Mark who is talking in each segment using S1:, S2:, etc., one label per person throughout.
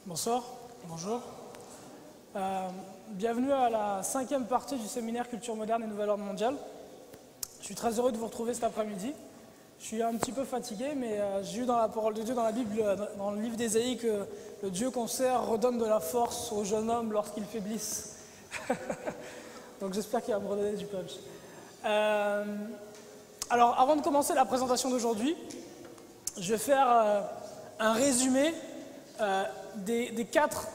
S1: Bonsoir, bonjour. Bienvenue à la 5e partie du séminaire Culture moderne et Nouvel ordre mondial. Je suis très heureux de vous retrouver cet après-midi. Je suis un petit peu fatigué, mais j'ai eu dans la parole de Dieu, dans la Bible, dans le livre d'Ésaïe, que le Dieu qu'on sert redonne de la force aux jeunes hommes lorsqu'ils faiblissent. Donc j'espère qu'il va me redonner du punch. Alors, avant de commencer la présentation d'aujourd'hui, je vais faire un résumé des quatre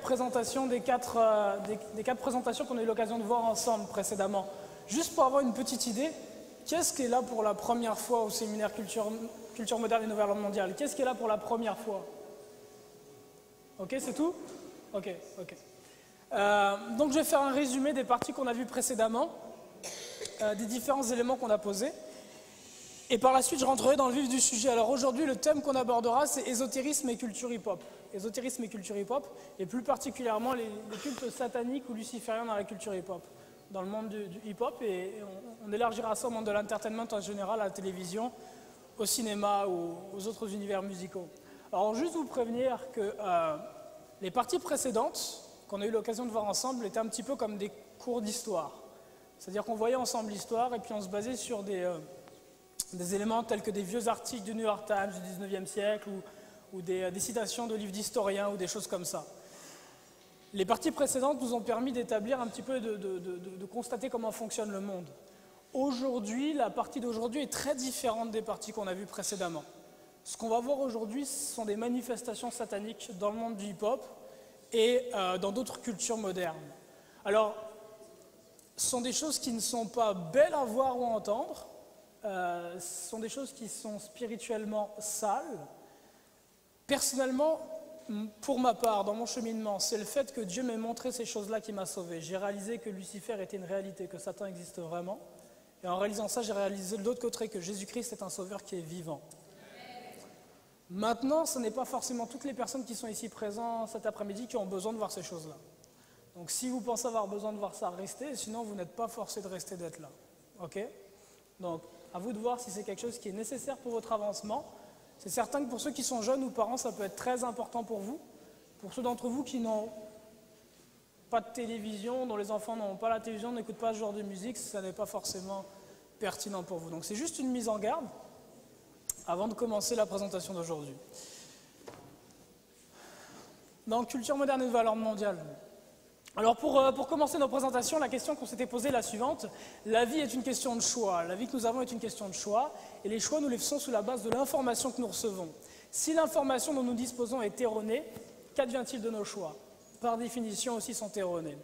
S1: présentations qu'on a eu l'occasion de voir ensemble précédemment. Juste pour avoir une petite idée, qu'est-ce qui est là pour la première fois au séminaire Culture moderne et Nouvel ordre mondial? Qu'est-ce qui est là pour la première fois? Ok, c'est tout? Ok. Donc je vais faire un résumé des parties qu'on a vues précédemment, des différents éléments qu'on a posés. Et par la suite, je rentrerai dans le vif du sujet. Alors aujourd'hui, le thème qu'on abordera, c'est ésotérisme et culture hip-hop. Ésotérisme et culture hip-hop, et plus particulièrement les cultes sataniques ou lucifériens dans la culture hip-hop, dans le monde du hip-hop, et on élargira ça au monde de l'entertainment en général, à la télévision, au cinéma ou aux autres univers musicaux. Alors juste vous prévenir que les parties précédentes, qu'on a eu l'occasion de voir ensemble, étaient un petit peu comme des cours d'histoire. C'est-à-dire qu'on voyait ensemble l'histoire, et puis on se basait sur des éléments tels que des vieux articles du New York Times du 19e siècle ou des citations de livres d'historiens ou des choses comme ça. Les parties précédentes nous ont permis d'établir un petit peu, de constater comment fonctionne le monde. Aujourd'hui, la partie d'aujourd'hui est très différente des parties qu'on a vues précédemment. Ce qu'on va voir aujourd'hui, ce sont des manifestations sataniques dans le monde du hip-hop et dans d'autres cultures modernes. Alors, ce sont des choses qui ne sont pas belles à voir ou à entendre. Ce sont des choses qui sont spirituellement sales. Personnellement, pour ma part, dans mon cheminement, c'est le fait que Dieu m'ait montré ces choses-là qui m'a sauvé. J'ai réalisé que Lucifer était une réalité, que Satan existe vraiment. Et en réalisant ça, j'ai réalisé de l'autre côté que Jésus-Christ est un sauveur qui est vivant. Maintenant, ce n'est pas forcément toutes les personnes qui sont ici présentes cet après-midi qui ont besoin de voir ces choses-là. Donc si vous pensez avoir besoin de voir ça, restez, sinon vous n'êtes pas forcé de rester d'être là. Ok? Donc, à vous de voir si c'est quelque chose qui est nécessaire pour votre avancement. C'est certain que pour ceux qui sont jeunes ou parents, ça peut être très important pour vous. Pour ceux d'entre vous qui n'ont pas de télévision, dont les enfants n'ont pas la télévision, n'écoutent pas ce genre de musique, ça n'est pas forcément pertinent pour vous. Donc c'est juste une mise en garde avant de commencer la présentation d'aujourd'hui. Dans Culture moderne et Nouvel ordre mondial. Alors pour commencer nos présentations, la question qu'on s'était posée est la suivante. La vie est une question de choix. La vie que nous avons est une question de choix. Et les choix, nous les faisons sous la base de l'information que nous recevons. Si l'information dont nous disposons est erronée, qu'advient-il de nos choix? Par définition aussi sont erronés.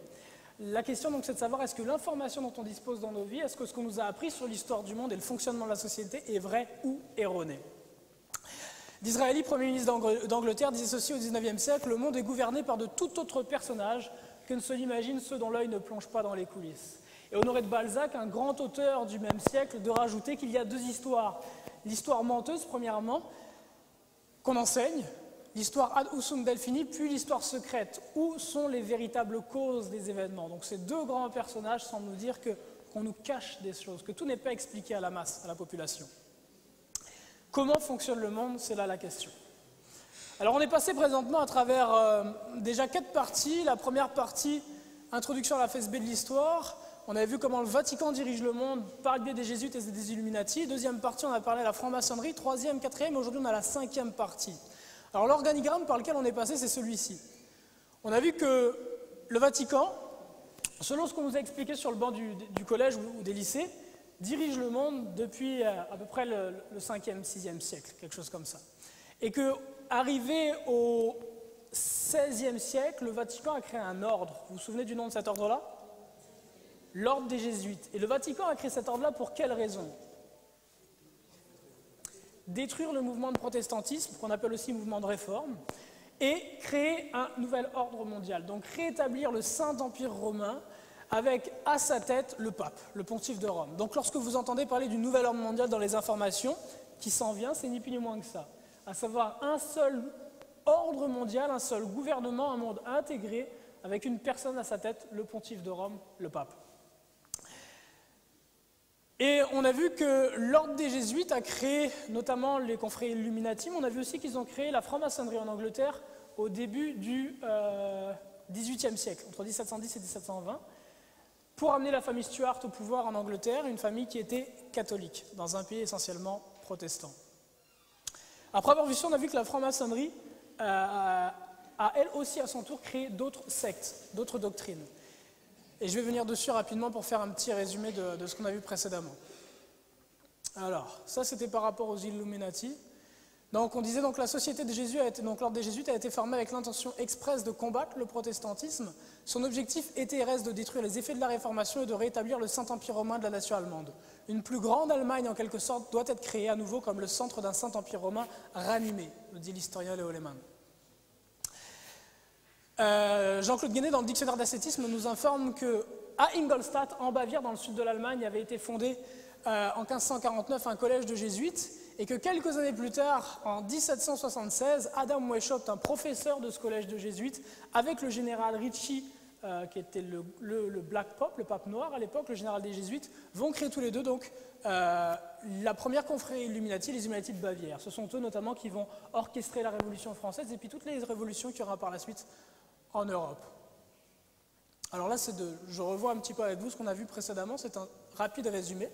S1: La question donc c'est de savoir est-ce que l'information dont on dispose dans nos vies, est-ce que ce qu'on nous a appris sur l'histoire du monde et le fonctionnement de la société est vrai ou erroné? Disraeli, Premier ministre d'Angleterre, disait ceci au XIXe siècle: le monde est gouverné par de tout autre personnage que ne se l'imaginent ceux dont l'œil ne plonge pas dans les coulisses. Et Honoré de Balzac, un grand auteur du même siècle, de rajouter qu'il y a deux histoires. L'histoire menteuse, premièrement, qu'on enseigne, l'histoire ad usum delphini, puis l'histoire secrète. Où sont les véritables causes des événements? Donc ces deux grands personnages semblent nous dire qu'on nous cache des choses, que tout n'est pas expliqué à la masse, à la population. Comment fonctionne le monde? C'est là la question. Alors on est passé présentement à travers déjà 4 parties. La première partie, introduction à la FSB de l'histoire. On avait vu comment le Vatican dirige le monde par le biais des Jésuites et des Illuminati. Deuxième partie, on a parlé de la franc-maçonnerie. Troisième, quatrième, aujourd'hui on a la 5e partie. Alors l'organigramme par lequel on est passé, c'est celui-ci. On a vu que le Vatican, selon ce qu'on nous a expliqué sur le banc du collège ou des lycées, dirige le monde depuis à peu près le 5e, 6e siècle, quelque chose comme ça. Et que arrivé au XVIe siècle, le Vatican a créé un ordre. Vous vous souvenez du nom de cet ordre-là? L'ordre des Jésuites. Et le Vatican a créé cet ordre-là pour quelle raison? Détruire le mouvement de protestantisme, qu'on appelle aussi mouvement de réforme, et créer un nouvel ordre mondial. Donc rétablir le Saint-Empire romain avec à sa tête le pape, le pontife de Rome. Donc lorsque vous entendez parler du nouvel ordre mondial dans les informations, qui s'en vient, c'est ni plus ni moins que ça. À savoir un seul ordre mondial, un seul gouvernement, un monde intégré, avec une personne à sa tête, le pontife de Rome, le pape. Et on a vu que l'ordre des Jésuites a créé notamment les confréries Illuminati, mais on a vu aussi qu'ils ont créé la franc-maçonnerie en Angleterre au début du XVIIIe siècle, entre 1710 et 1720, pour amener la famille Stuart au pouvoir en Angleterre, une famille qui était catholique, dans un pays essentiellement protestant. Après avoir vu ça, on a vu que la franc-maçonnerie a elle aussi à son tour créé d'autres sectes, d'autres doctrines. Et je vais venir dessus rapidement pour faire un petit résumé de ce qu'on a vu précédemment. Alors, ça c'était par rapport aux Illuminati. Donc on disait donc la société de Jésus donc l'ordre des Jésuites a été formé avec l'intention expresse de combattre le protestantisme. Son objectif était et reste de détruire les effets de la Réformation et de rétablir le Saint-Empire romain de la nation allemande. Une plus grande Allemagne en quelque sorte doit être créée à nouveau comme le centre d'un Saint-Empire romain ranimé, le dit l'historien Léo Lehmann. Jean-Claude Guénet, dans le dictionnaire d'ascétisme, nous informe qu'à Ingolstadt, en Bavière, dans le sud de l'Allemagne, avait été fondé en 1549 un collège de jésuites et que quelques années plus tard, en 1776, Adam Weishaupt, un professeur de ce collège de jésuites, avec le général Ricci, qui était le Black Pope, le pape noir à l'époque, le général des jésuites, vont créer tous les deux donc la première confrérie Illuminati, les Illuminati de Bavière. Ce sont eux notamment qui vont orchestrer la Révolution française et puis toutes les révolutions qu'il y aura par la suite en Europe. Alors là, je revois un petit peu avec vous ce qu'on a vu précédemment, c'est un rapide résumé.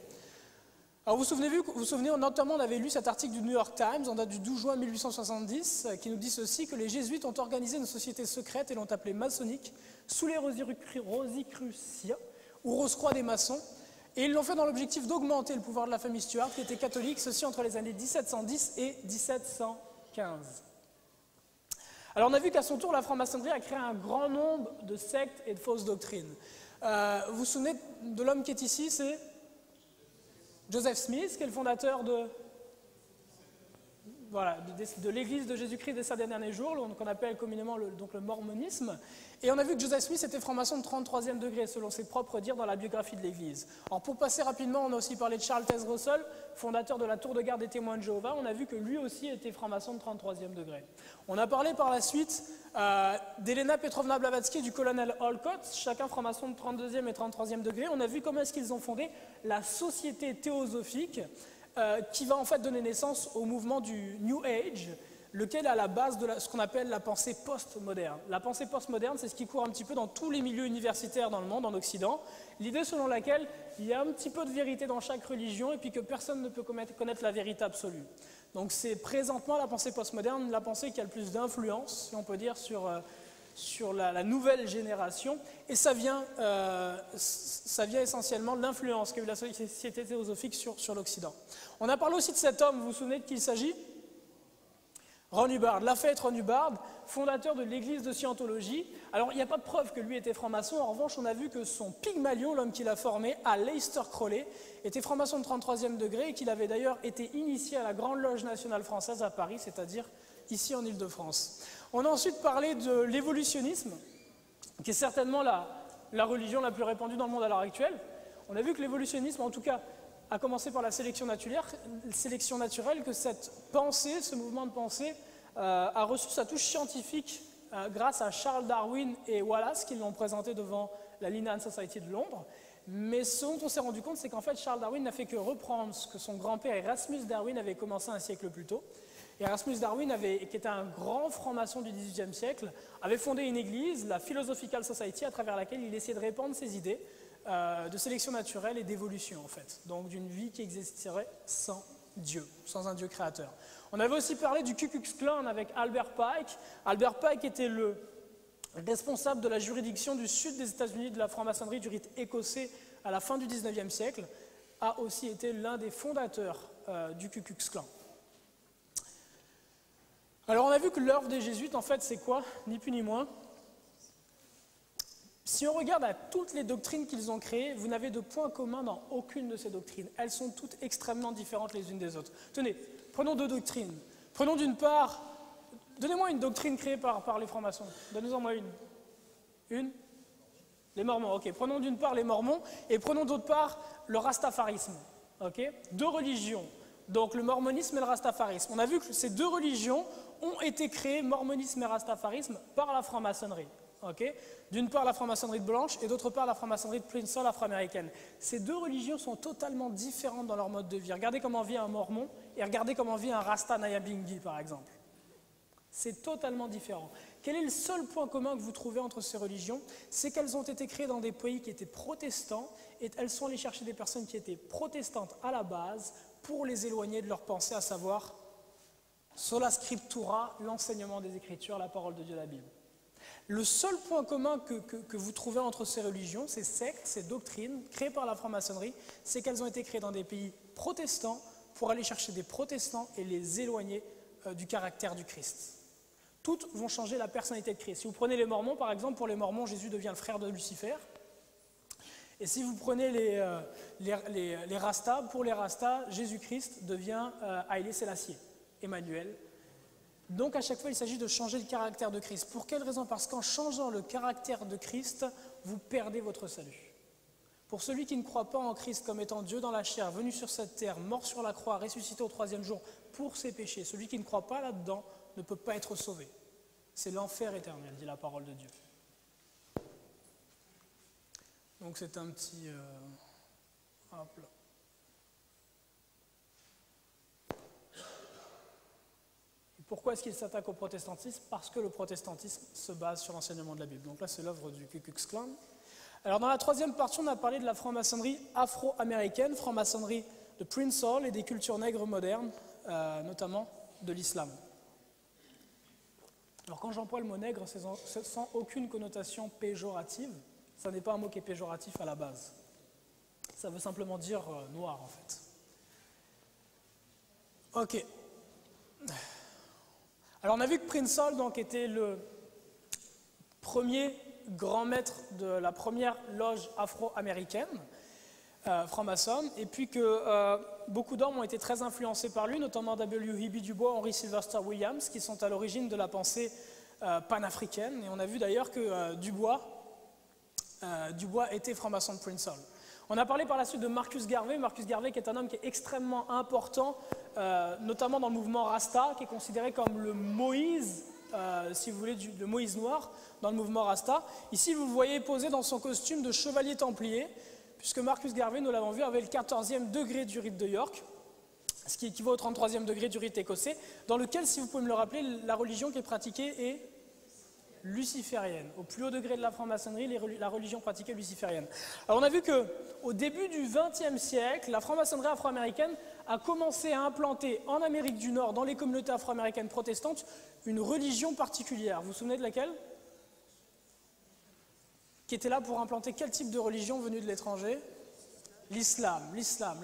S1: Alors vous vous souvenez, notamment on avait lu cet article du New York Times en date du 12 juin 1870 qui nous dit ceci, que les jésuites ont organisé une société secrète et l'ont appelée maçonnique sous les Rosicruciens ou Rose-Croix des maçons, et ils l'ont fait dans l'objectif d'augmenter le pouvoir de la famille Stuart qui était catholique, ceci entre les années 1710 et 1715. Alors on a vu qu'à son tour, la franc-maçonnerie a créé un grand nombre de sectes et de fausses doctrines. Vous vous souvenez de l'homme qui est ici, c'est Joseph Smith, qui est le fondateur de l'Église de Jésus-Christ des 5 derniers jours, qu'on appelle communément le mormonisme. Et on a vu que Joseph Smith était franc-maçon de 33e degré, selon ses propres dires dans la biographie de l'Église. Alors pour passer rapidement, on a aussi parlé de Charles Taze Russell, fondateur de la Tour de garde des témoins de Jéhovah. On a vu que lui aussi était franc-maçon de 33e degré. On a parlé par la suite d'Elena Petrovna Blavatsky et du colonel Olcott, chacun franc-maçon de 32e et 33e degré. On a vu comment est-ce qu'ils ont fondé la Société théosophique, qui va en fait donner naissance au mouvement du New Age, lequel est à la base de ce qu'on appelle la pensée post-moderne. La pensée post-moderne, c'est ce qui court un petit peu dans tous les milieux universitaires dans le monde, en Occident. L'idée selon laquelle il y a un petit peu de vérité dans chaque religion et puis que personne ne peut connaître la vérité absolue. Donc c'est présentement la pensée post-moderne, la pensée qui a le plus d'influence, si on peut dire, sur la nouvelle génération. Et ça vient essentiellement de l'influence qu'a eu la société théosophique sur l'Occident. On a parlé aussi de cet homme, vous vous souvenez de qui il s'agit ? Ron Hubbard, Lafayette Ron Hubbard, fondateur de l'église de Scientologie. Alors, il n'y a pas de preuve que lui était franc-maçon. En revanche, on a vu que son Pygmalion, l'homme qui l'a formé, Aleister Crowley, était franc-maçon de 33e degré et qu'il avait d'ailleurs été initié à la Grande Loge nationale française à Paris, c'est-à-dire ici en Île-de-France. On a ensuite parlé de l'évolutionnisme, qui est certainement la religion la plus répandue dans le monde à l'heure actuelle. On a vu que l'évolutionnisme, en tout cas, a commencé par la sélection naturelle, que cette pensée, ce mouvement de pensée, a reçu sa touche scientifique grâce à Charles Darwin et Wallace, qui l'ont présenté devant la Linnean Society de Londres. Mais ce dont on s'est rendu compte, c'est qu'en fait, Charles Darwin n'a fait que reprendre ce que son grand-père Erasmus Darwin avait commencé un siècle plus tôt. Erasmus Darwin, qui était un grand franc-maçon du XVIIIe siècle, avait fondé une église, la Philosophical Society, à travers laquelle il essayait de répandre ses idées de sélection naturelle et d'évolution, en fait. Donc d'une vie qui existerait sans Dieu, sans un Dieu créateur. On avait aussi parlé du Ku Klux Klan avec Albert Pike. Albert Pike était le responsable de la juridiction du sud des États-Unis de la franc-maçonnerie du rite écossais à la fin du XIXe siècle, a aussi été l'un des fondateurs du Ku Klux Klan. Alors on a vu que l'œuvre des Jésuites, en fait, c'est quoi? Ni plus ni moins. Si on regarde à toutes les doctrines qu'ils ont créées, vous n'avez de point commun dans aucune de ces doctrines. Elles sont toutes extrêmement différentes les unes des autres. Tenez, prenons deux doctrines. Prenons d'une part, donnez-moi une doctrine créée par les francs-maçons. Donnez-en moi une. Une? Les Mormons, ok. Prenons d'une part les Mormons et prenons d'autre part le rastafarisme. Okay, deux religions. Donc le mormonisme et le rastafarisme. On a vu que ces deux religions ont été créées, mormonisme et rastafarisme, par la franc-maçonnerie. Okay. D'une part la franc-maçonnerie blanche et d'autre part la franc-maçonnerie de Princeton afro-américaine. Ces deux religions sont totalement différentes dans leur mode de vie. Regardez comment vit un mormon et regardez comment vit un rasta Nyabinghi par exemple. C'est totalement différent. Quel est le seul point commun que vous trouvez entre ces religions? C'est qu'elles ont été créées dans des pays qui étaient protestants et elles sont allées chercher des personnes qui étaient protestantes à la base pour les éloigner de leur pensée, à savoir sola scriptura, l'enseignement des Écritures, la parole de Dieu, la Bible. Le seul point commun que vous trouvez entre ces religions, ces sectes, ces doctrines créées par la franc-maçonnerie, c'est qu'elles ont été créées dans des pays protestants pour aller chercher des protestants et les éloigner du caractère du Christ. Toutes vont changer la personnalité de Christ. Si vous prenez les Mormons, par exemple, pour les Mormons, Jésus devient le frère de Lucifer. Et si vous prenez les Rastas, pour les Rastas, Jésus-Christ devient Haïlé Sélassié, Emmanuel. Donc à chaque fois, il s'agit de changer le caractère de Christ. Pour quelle raison? Parce qu'en changeant le caractère de Christ, vous perdez votre salut. Pour celui qui ne croit pas en Christ comme étant Dieu dans la chair, venu sur cette terre, mort sur la croix, ressuscité au 3e jour pour ses péchés, celui qui ne croit pas là-dedans ne peut pas être sauvé. C'est l'enfer éternel, dit la parole de Dieu. Donc c'est un petit... hop là. Pourquoi est-ce qu'il s'attaque au protestantisme? Parce que le protestantisme se base sur l'enseignement de la Bible. Donc là, c'est l'œuvre du Ku Klux Klan. Alors dans la troisième partie, on a parlé de la franc-maçonnerie afro-américaine, franc-maçonnerie de Princeton et des cultures nègres modernes, notamment de l'islam. Alors quand j'emploie le mot nègre, c'est sans aucune connotation péjorative. Ça n'est pas un mot qui est péjoratif à la base. Ça veut simplement dire noir en fait. Ok. Alors on a vu que Princeton donc, était le premier grand maître de la première loge afro-américaine, franc-maçonne, et puis que beaucoup d'hommes ont été très influencés par lui, notamment W.E.B. Du Bois, Henry Sylvester Williams, qui sont à l'origine de la pensée panafricaine. Et on a vu d'ailleurs que Du Bois était franc-maçon de Princeton. On a parlé par la suite de Marcus Garvey qui est un homme qui est extrêmement important, notamment dans le mouvement Rasta, qui est considéré comme le Moïse, si vous voulez, le Moïse noir, dans le mouvement Rasta. Ici, vous le voyez posé dans son costume de chevalier templier, puisque Marcus Garvey, nous l'avons vu, avait le 14e degré du rite de York, ce qui équivaut au 33e degré du rite écossais, dans lequel, si vous pouvez me le rappeler, la religion qui est pratiquée est luciférienne. Au plus haut degré de la franc-maçonnerie, la religion pratiquée est luciférienne. Alors on a vu qu'au début du XXe siècle, la franc-maçonnerie afro-américaine a commencé à implanter en Amérique du Nord, dans les communautés afro-américaines protestantes, une religion particulière. Vous vous souvenez de laquelle? Qui était là pour implanter quel type de religion venue de l'étranger? L'islam.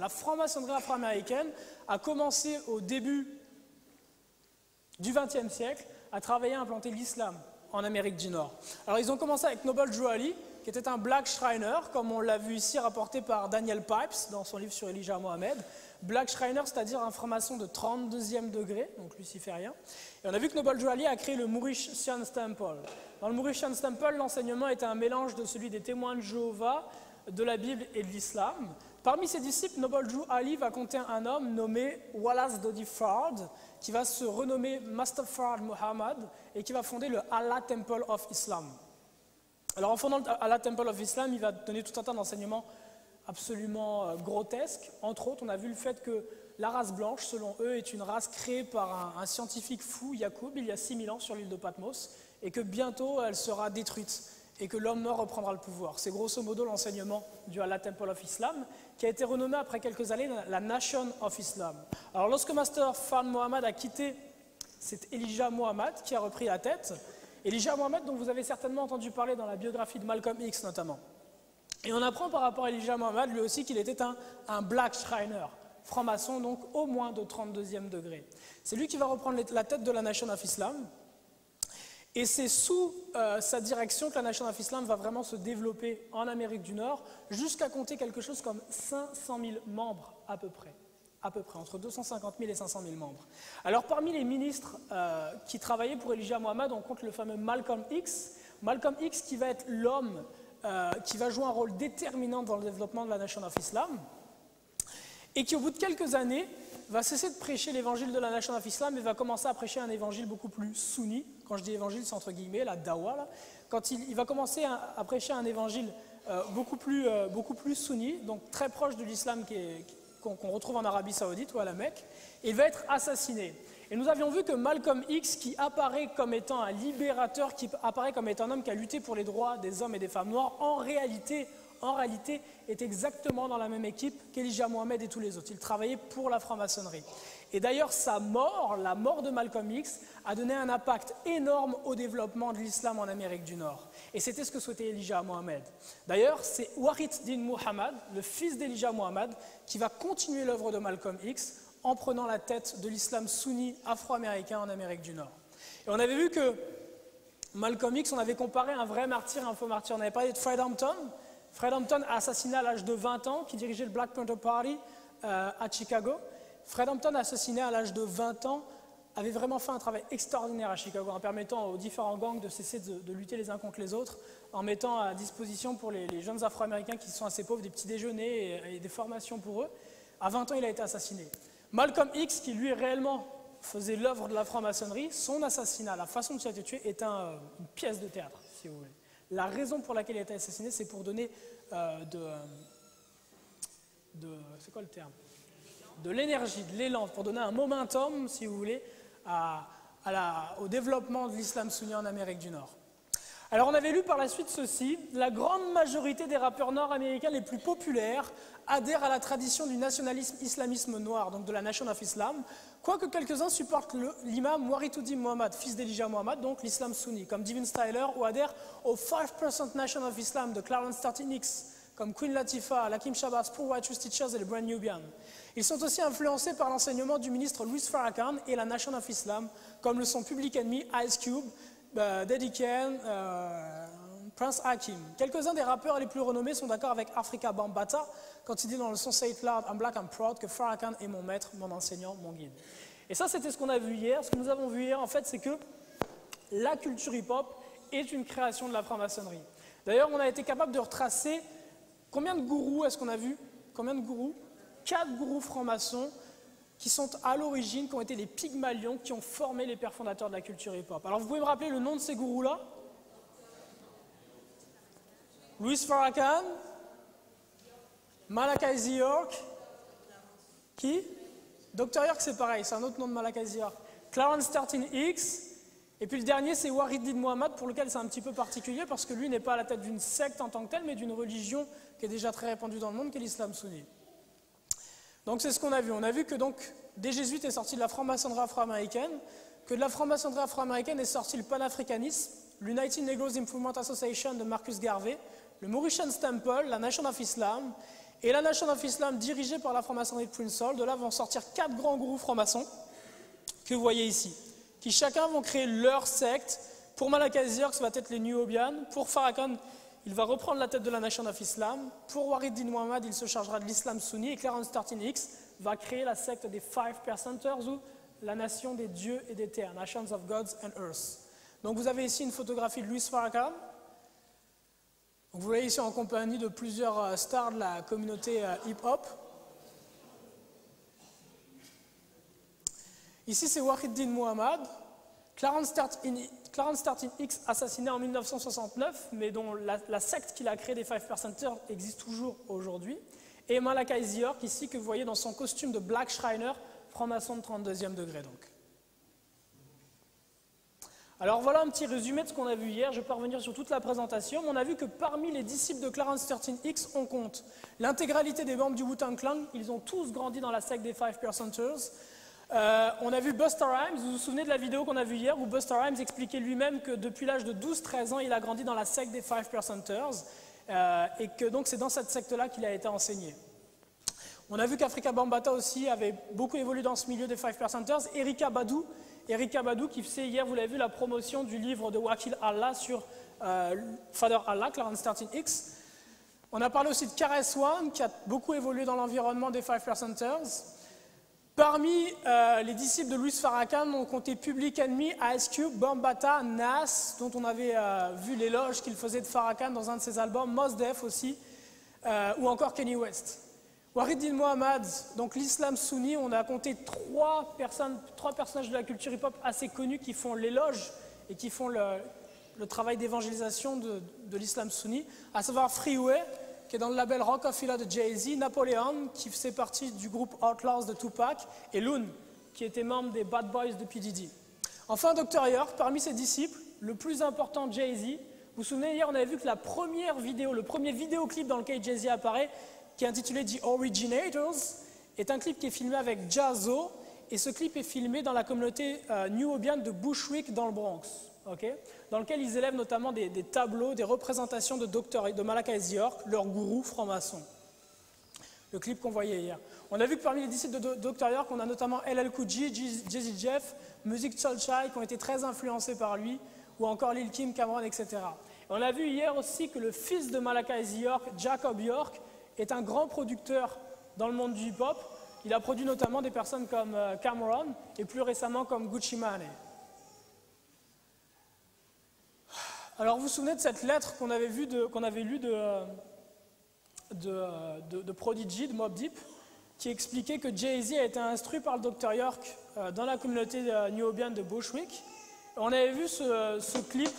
S1: La franc-maçonnerie afro-américaine a commencé au début du XXe siècle à travailler à implanter l'islam en Amérique du Nord. Alors ils ont commencé avec Noble Drew Ali, qui était un Black Shriner, comme on l'a vu ici rapporté par Daniel Pipes dans son livre sur Elijah Mohammed. Black Shriner, c'est-à-dire un franc-maçon de 32e degré, donc luciférien. Et on a vu que Noble Drew Ali a créé le Mauritian Temple. Dans le Mauritian Temple, l'enseignement était un mélange de celui des témoins de Jéhovah, de la Bible et de l'islam. Parmi ses disciples, Noble Drew Ali va compter un homme nommé Wallace Dodi Fard, qui va se renommer Master Fard Muhammad et qui va fonder le Allah Temple of Islam. Alors en fondant le Allah Temple of Islam, il va donner tout un tas d'enseignements absolument grotesques. Entre autres, on a vu le fait que la race blanche, selon eux, est une race créée par un scientifique fou, Yacoub, il y a 6000 ans sur l'île de Patmos, et que bientôt elle sera détruite, et que l'homme noir reprendra le pouvoir. C'est grosso modo l'enseignement du Allah Temple of Islam, qui a été renommé après quelques années la Nation of Islam. Alors lorsque Master Fard Muhammad a quitté, c'est Elijah Muhammad qui a repris la tête. Elijah Muhammad, dont vous avez certainement entendu parler dans la biographie de Malcolm X notamment. Et on apprend par rapport à Elijah Muhammad, lui aussi, qu'il était un Black Shriner, franc-maçon, donc au moins de 32e degré. C'est lui qui va reprendre la tête de la Nation of Islam. Et c'est sous sa direction que la Nation of Islam va vraiment se développer en Amérique du Nord, jusqu'à compter quelque chose comme 500 000 membres à peu près, entre 250 000 et 500 000 membres. Alors parmi les ministres qui travaillaient pour Elijah Muhammad, on compte le fameux Malcolm X. Malcolm X qui va être l'homme qui va jouer un rôle déterminant dans le développement de la Nation of Islam, et qui au bout de quelques années va cesser de prêcher l'évangile de la Nation of Islam et va commencer à prêcher un évangile beaucoup plus sunni. Quand je dis évangile, c'est entre guillemets, la dawa. Là. Quand il va commencer à prêcher un évangile beaucoup plus sunni, donc très proche de l'islam qu'on retrouve en Arabie Saoudite ou à la Mecque, et il va être assassiné. Et nous avions vu que Malcolm X, qui apparaît comme étant un libérateur, qui apparaît comme étant un homme qui a lutté pour les droits des hommes et des femmes noires, en réalité, est exactement dans la même équipe qu'Elijah Muhammad et tous les autres. Il travaillait pour la franc-maçonnerie. Et d'ailleurs, sa mort, la mort de Malcolm X, a donné un impact énorme au développement de l'islam en Amérique du Nord. Et c'était ce que souhaitait Elijah Muhammad. D'ailleurs, c'est Wahid Din Muhammad, le fils d'Elijah Muhammad, qui va continuer l'œuvre de Malcolm X en prenant la tête de l'islam sunni afro-américain en Amérique du Nord. Et on avait vu que Malcolm X, on avait comparé un vrai martyr et un faux martyr. On avait parlé de Fred Hampton. Fred Hampton a assassiné à l'âge de 20 ans, qui dirigeait le Black Panther Party à Chicago. Fred Hampton, assassiné à l'âge de 20 ans, avait vraiment fait un travail extraordinaire à Chicago en permettant aux différents gangs de cesser de lutter les uns contre les autres, en mettant à disposition pour les jeunes afro-américains qui sont assez pauvres des petits déjeuners et des formations pour eux. À 20 ans, il a été assassiné. Malcolm X, qui lui réellement faisait l'œuvre de la franc-maçonnerie, son assassinat, la façon dont il a été tué, est une pièce de théâtre, si vous voulez. La raison pour laquelle il a été assassiné, c'est pour donner c'est quoi le terme ? De l'énergie, de l'élan, pour donner un momentum, si vous voulez, au développement de l'islam sunni en Amérique du Nord. Alors on avait lu par la suite ceci, la grande majorité des rappeurs nord-américains les plus populaires adhèrent à la tradition du nationalisme islamisme noir, donc de la Nation of Islam, quoique quelques-uns supportent l'imam Wahid Muhammad, fils d'Elijah Muhammad, donc l'islam sunni, comme Devin Styler, ou adhèrent au 5% Nation of Islam de Clarence 13X, comme Queen Latifah, Lakim Shabazz, Poor Righteous Teachers et le Brand Nubian. Ils sont aussi influencés par l'enseignement du ministre Louis Farrakhan et la Nation of Islam, comme le sont Public Enemy, Ice Cube, Daddy Kane, Prince Hakim. Quelques-uns des rappeurs les plus renommés sont d'accord avec Afrika Bambaataa quand il dit dans le son Say It Loud, I'm Black, I'm Proud, que Farrakhan est mon maître, mon enseignant, mon guide. Et ça, c'était ce qu'on a vu hier. Ce que nous avons vu hier, en fait, c'est que la culture hip-hop est une création de la franc-maçonnerie. D'ailleurs, on a été capable de retracer combien de gourous est-ce qu'on a vu? Combien de gourous? 4 gourous francs-maçons qui sont à l'origine, qui ont été les Pygmalions, qui ont formé les pères fondateurs de la culture hip-hop. Alors vous pouvez me rappeler le nom de ces gourous-là? Louis Farrakhan, Malachi Z. York, qui? Dr. York, c'est pareil, c'est un autre nom de Malachi Z. York. Clarence 13X, et puis le dernier, c'est Wahid Din Muhammad, pour lequel c'est un petit peu particulier, parce que lui n'est pas à la tête d'une secte en tant que telle, mais d'une religion qui est déjà très répandue dans le monde, qui est l'islam sunni. Donc c'est ce qu'on a vu. On a vu que donc des jésuites est sorti de la franc-maçonnerie afro-américaine, que de la franc-maçonnerie afro-américaine est sorti le panafricanisme, l'United Negroes Improvement Association de Marcus Garvey, le Mauritian Temple, la Nation of Islam, et la Nation of Islam dirigée par la franc-maçonnerie de Prince Hall. De là vont sortir 4 grands gourous francs-maçons que vous voyez ici, qui chacun vont créer leur secte. Pour Malachi Z. York, ça va être les Nubians. Pour Farrakhan, il va reprendre la tête de la Nation of Islam. Pour Wahid Din Muhammad, il se chargera de l'islam sunni. Et Clarence 13X va créer la secte des 5%ers, ou la nation des dieux et des terres, Nations of Gods and Earth. Donc vous avez ici une photographie de Louis Farrakhan. Donc, vous voyez ici en compagnie de plusieurs stars de la communauté hip-hop. Ici c'est Wahid Din Muhammad. Clarence 13X, assassiné en 1969, mais dont la secte qu'il a créée des 5%ers existe toujours aujourd'hui. Et Malachi Z. York, ici, que vous voyez dans son costume de Black Shriner, franc-maçon de 32e degré. Donc. Alors voilà un petit résumé de ce qu'on a vu hier. Je ne vais pas revenir sur toute la présentation, mais on a vu que parmi les disciples de Clarence 13X, on compte l'intégralité des membres du Wu-Tang Clan. Ils ont tous grandi dans la secte des 5%ers. On a vu Busta Rhymes, vous vous souvenez de la vidéo qu'on a vue hier où Busta Rhymes expliquait lui-même que depuis l'âge de 12-13 ans, il a grandi dans la secte des 5%ers et que donc c'est dans cette secte-là qu'il a été enseigné. On a vu qu'Afrika Bambaataa aussi avait beaucoup évolué dans ce milieu des 5%ers. Erykah Badu qui faisait hier, vous l'avez vu, la promotion du livre de Wakil Allah sur Father Allah, Clarence 13X. On a parlé aussi de KRS-One qui a beaucoup évolué dans l'environnement des 5%ers. Parmi les disciples de Louis Farrakhan, on comptait Public Enemy, Ice Cube, Bambaataa, Nas, dont on avait vu l'éloge qu'il faisait de Farrakhan dans un de ses albums, Mos Def aussi, ou encore Kanye West. Wahid Mohammad, donc l'islam sunni, on a compté trois personnages de la culture hip-hop assez connus qui font l'éloge et qui font le travail d'évangélisation de l'islam sunni, à savoir Freeway, qui est dans le label Rockefeller de Jay-Z, Napoleon, qui faisait partie du groupe Outlaws de Tupac, et Loon, qui était membre des Bad Boys de P. Diddy. Enfin, Dr. York, parmi ses disciples, le plus important, Jay-Z. Vous vous souvenez, hier, on avait vu que la première vidéo, le premier vidéoclip dans lequel Jay-Z apparaît, qui est intitulé The Originators, est un clip qui est filmé avec Jaz-O, et ce clip est filmé dans la communauté New-Obian de Bushwick dans le Bronx, dans lequel ils élèvent notamment des tableaux, des représentations de Malachi Z. York, leur gourou franc-maçon. Le clip qu'on voyait hier. On a vu que parmi les disciples de Dr. York, on a notamment LL Cool J, Jay-Z Jeff, Musiq Soulchild qui ont été très influencés par lui, ou encore Lil Kim, Cameron, etc. Et on a vu hier aussi que le fils de Malachi Z. York, Jacob York, est un grand producteur dans le monde du hip-hop. Il a produit notamment des personnes comme Cameron et plus récemment comme Gucci Mane. Alors vous vous souvenez de cette lettre qu'on avait lue de Prodigy, de Mobb Deep, qui expliquait que Jay-Z a été instruit par le Dr. York dans la communauté New-Obian de Bushwick. On avait vu ce clip.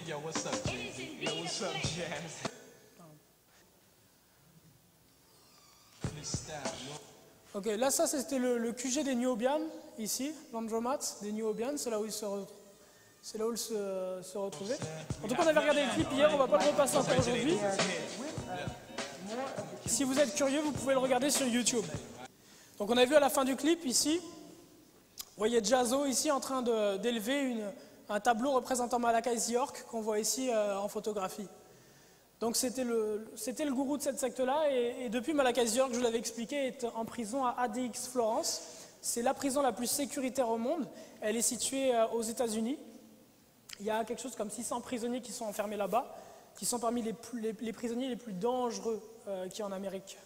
S2: Yo, what's up, Jay-Z? Yo, what's up, Jazz?
S1: Ok, là ça c'était le QG des New-Obian, ici, l'Andromat des New-Obian, c'est là où il se retrouvait. En tout cas on avait regardé le clip hier, on ne va pas le repasser encore aujourd'hui. Si vous êtes curieux, vous pouvez le regarder sur YouTube. Donc on a vu à la fin du clip ici, vous voyez Jaz-O ici en train d'élever un tableau représentant Malachi Z. York qu'on voit ici en photographie. Donc c'était le gourou de cette secte-là, et depuis Malachi Z. York, je vous l'avais expliqué, est en prison à ADX Florence. C'est la prison la plus sécuritaire au monde. Elle est située aux États-Unis. Il y a quelque chose comme 600 prisonniers qui sont enfermés là-bas, qui sont parmi les prisonniers les plus dangereux qui en Amérique,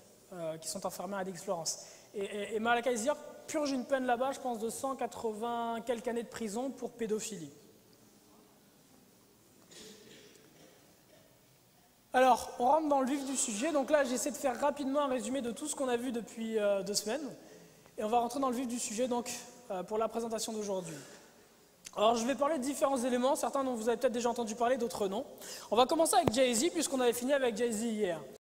S1: qui sont enfermés à ADX Florence. Et Malachi Z. York purge une peine là-bas, je pense, de 180 quelques années de prison pour pédophilie. Alors, on rentre dans le vif du sujet. Donc là, j'essaie de faire rapidement un résumé de tout ce qu'on a vu depuis 2 semaines. Et on va rentrer dans le vif du sujet donc, pour la présentation d'aujourd'hui. Alors, je vais parler de différents éléments, certains dont vous avez peut-être déjà entendu parler, d'autres non. On va commencer avec Jay-Z, puisqu'on avait fini avec Jay-Z hier.